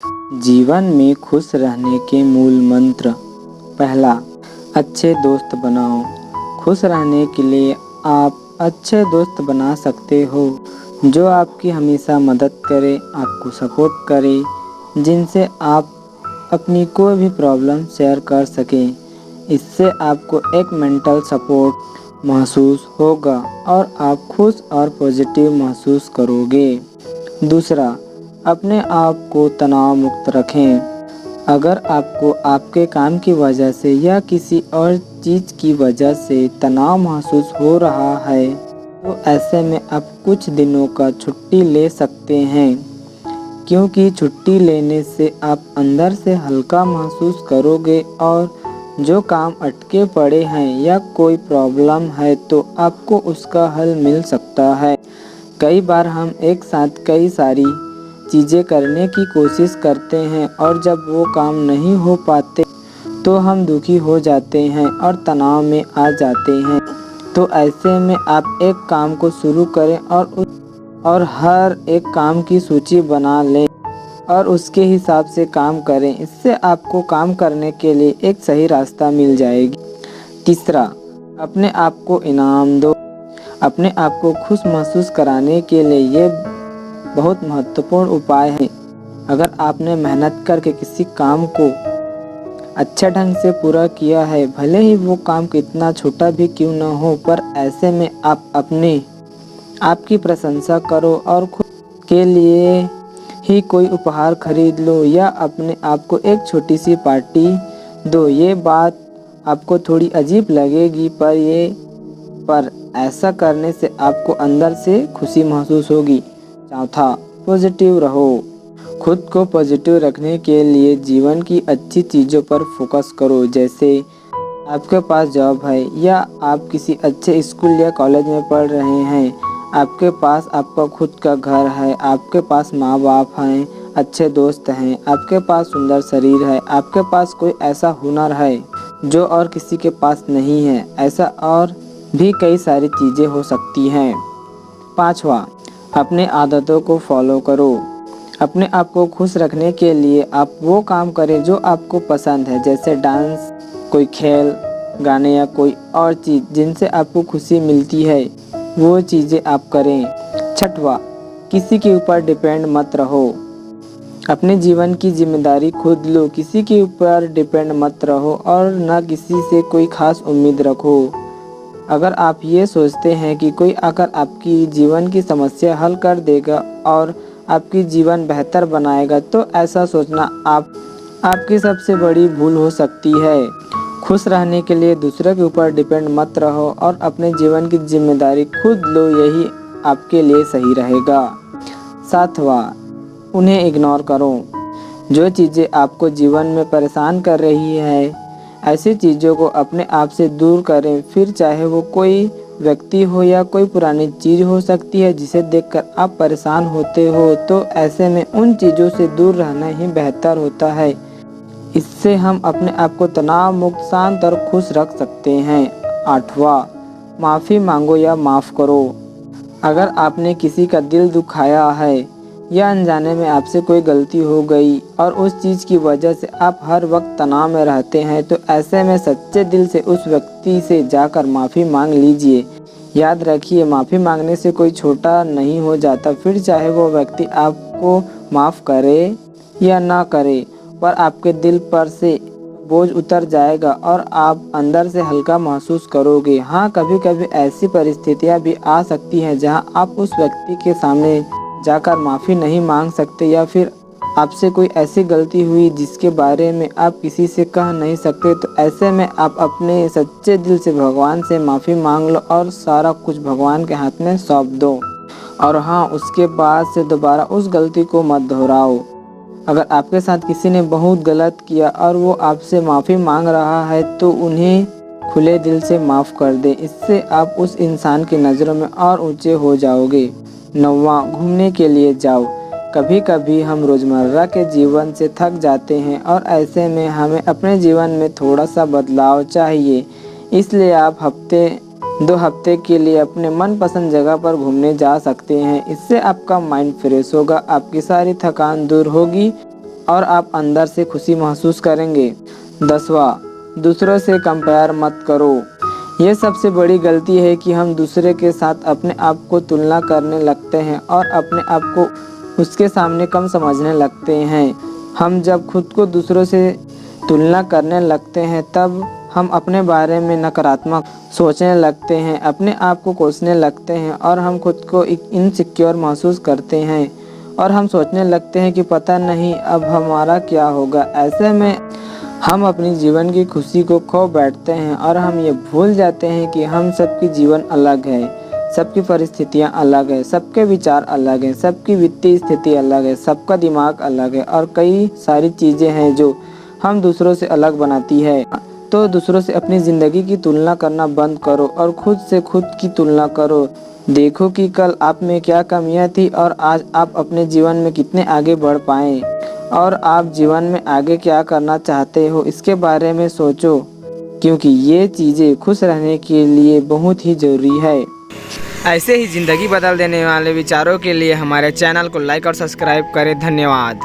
जीवन में खुश रहने के मूल मंत्र। पहला, अच्छे दोस्त बनाओ। खुश रहने के लिए आप अच्छे दोस्त बना सकते हो जो आपकी हमेशा मदद करे, आपको सपोर्ट करे, जिनसे आप अपनी कोई भी प्रॉब्लम शेयर कर सकें। इससे आपको एक मेंटल सपोर्ट महसूस होगा और आप खुश और पॉजिटिव महसूस करोगे। दूसरा, अपने आप को तनाव मुक्त रखें। अगर आपको आपके काम की वजह से या किसी और चीज़ की वजह से तनाव महसूस हो रहा है तो ऐसे में आप कुछ दिनों का छुट्टी ले सकते हैं, क्योंकि छुट्टी लेने से आप अंदर से हल्का महसूस करोगे और जो काम अटके पड़े हैं या कोई प्रॉब्लम है तो आपको उसका हल मिल सकता है। कई बार हम एक साथ कई सारी चीज़ें करने की कोशिश करते हैं और जब वो काम नहीं हो पाते तो हम दुखी हो जाते हैं और तनाव में आ जाते हैं। तो ऐसे में आप एक काम को शुरू करें और हर एक काम की सूची बना लें और उसके हिसाब से काम करें। इससे आपको काम करने के लिए एक सही रास्ता मिल जाएगी। तीसरा, अपने आप को इनाम दो। अपने आप को खुश महसूस कराने के लिए ये बहुत महत्वपूर्ण उपाय है। अगर आपने मेहनत करके किसी काम को अच्छे ढंग से पूरा किया है, भले ही वो काम कितना छोटा भी क्यों न हो, पर ऐसे में आप अपने आपकी प्रशंसा करो और खुद के लिए ही कोई उपहार खरीद लो या अपने आप को एक छोटी सी पार्टी दो। ये बात आपको थोड़ी अजीब लगेगी पर ऐसा करने से आपको अंदर से खुशी महसूस होगी। चौथा, पॉजिटिव रहो। खुद को पॉजिटिव रखने के लिए जीवन की अच्छी चीज़ों पर फोकस करो। जैसे आपके पास जॉब है या आप किसी अच्छे स्कूल या कॉलेज में पढ़ रहे हैं, आपके पास आपका खुद का घर है, आपके पास माँ बाप हैं, अच्छे दोस्त हैं, आपके पास सुंदर शरीर है, आपके पास कोई ऐसा हुनर है जो और किसी के पास नहीं है। ऐसा और भी कई सारी चीज़ें हो सकती हैं। पाँचवा, अपने आदतों को फॉलो करो। अपने आप को खुश रखने के लिए आप वो काम करें जो आपको पसंद है, जैसे डांस, कोई खेल, गाने या कोई और चीज़ जिनसे आपको खुशी मिलती है, वो चीज़ें आप करें। छठवा, किसी के ऊपर डिपेंड मत रहो। अपने जीवन की जिम्मेदारी खुद लो। किसी के ऊपर डिपेंड मत रहो और न किसी से कोई खास उम्मीद रखो। अगर आप ये सोचते हैं कि कोई आकर आपकी जीवन की समस्या हल कर देगा और आपकी जीवन बेहतर बनाएगा, तो ऐसा सोचना आपकी सबसे बड़ी भूल हो सकती है। खुश रहने के लिए दूसरे के ऊपर डिपेंड मत रहो और अपने जीवन की जिम्मेदारी खुद लो, यही आपके लिए सही रहेगा। सातवां, उन्हें इग्नोर करो। जो चीज़ें आपको जीवन में परेशान कर रही है, ऐसी चीज़ों को अपने आप से दूर करें। फिर चाहे वो कोई व्यक्ति हो या कोई पुरानी चीज़ हो सकती है जिसे देखकर आप परेशान होते हो, तो ऐसे में उन चीज़ों से दूर रहना ही बेहतर होता है। इससे हम अपने आप को तनाव मुक्त, शांत और खुश रख सकते हैं। आठवां, माफ़ी मांगो या माफ़ करो। अगर आपने किसी का दिल दुखाया है या अनजाने में आपसे कोई गलती हो गई और उस चीज़ की वजह से आप हर वक्त तनाव में रहते हैं, तो ऐसे में सच्चे दिल से उस व्यक्ति से जाकर माफ़ी मांग लीजिए। याद रखिए, माफ़ी मांगने से कोई छोटा नहीं हो जाता। फिर चाहे वो व्यक्ति आपको माफ़ करे या ना करे, पर आपके दिल पर से बोझ उतर जाएगा और आप अंदर से हल्का महसूस करोगे। हाँ, कभी कभी ऐसी परिस्थितियाँ भी आ सकती हैं जहाँ आप उस व्यक्ति के सामने जाकर माफ़ी नहीं मांग सकते या फिर आपसे कोई ऐसी गलती हुई जिसके बारे में आप किसी से कह नहीं सकते, तो ऐसे में आप अपने सच्चे दिल से भगवान से माफ़ी मांग लो और सारा कुछ भगवान के हाथ में सौंप दो। और हाँ, उसके बाद से दोबारा उस गलती को मत दोहराओ। अगर आपके साथ किसी ने बहुत गलत किया और वो आपसे माफ़ी मांग रहा है, तो उन्हें खुले दिल से माफ़ कर दें। इससे आप उस इंसान की नज़रों में और ऊंचे हो जाओगे। नौवां, घूमने के लिए जाओ। कभी कभी हम रोज़मर्रा के जीवन से थक जाते हैं और ऐसे में हमें अपने जीवन में थोड़ा सा बदलाव चाहिए। इसलिए आप दो हफ्ते के लिए अपने मनपसंद जगह पर घूमने जा सकते हैं। इससे आपका माइंड फ्रेश होगा, आपकी सारी थकान दूर होगी और आप अंदर से खुशी महसूस करेंगे। 10वां, दूसरों से कंपेयर मत करो। ये सबसे बड़ी गलती है कि हम दूसरे के साथ अपने आप को तुलना करने लगते हैं और अपने आप को उसके सामने कम समझने लगते हैं। हम जब खुद को दूसरों से तुलना करने लगते हैं तब हम अपने बारे में नकारात्मक सोचने लगते हैं, अपने आप को कोसने लगते हैं और हम खुद को इनसिक्योर महसूस करते हैं और हम सोचने लगते हैं कि पता नहीं अब हमारा क्या होगा। ऐसे में हम अपनी जीवन की खुशी को खो बैठते हैं और हम ये भूल जाते हैं कि हम सबकी जीवन अलग है, सबकी परिस्थितियाँ अलग है, सबके विचार अलग हैं, सबकी वित्तीय स्थिति अलग है, सबका दिमाग अलग है और कई सारी चीज़ें हैं जो हम दूसरों से अलग बनाती है। तो दूसरों से अपनी ज़िंदगी की तुलना करना बंद करो और खुद से खुद की तुलना करो। देखो कि कल आप में क्या कमियां थी और आज आप अपने जीवन में कितने आगे बढ़ पाएँ और आप जीवन में आगे क्या करना चाहते हो इसके बारे में सोचो, क्योंकि ये चीज़ें खुश रहने के लिए बहुत ही ज़रूरी है। ऐसे ही ज़िंदगी बदल देने वाले विचारों के लिए हमारे चैनल को लाइक और सब्सक्राइब करें। धन्यवाद।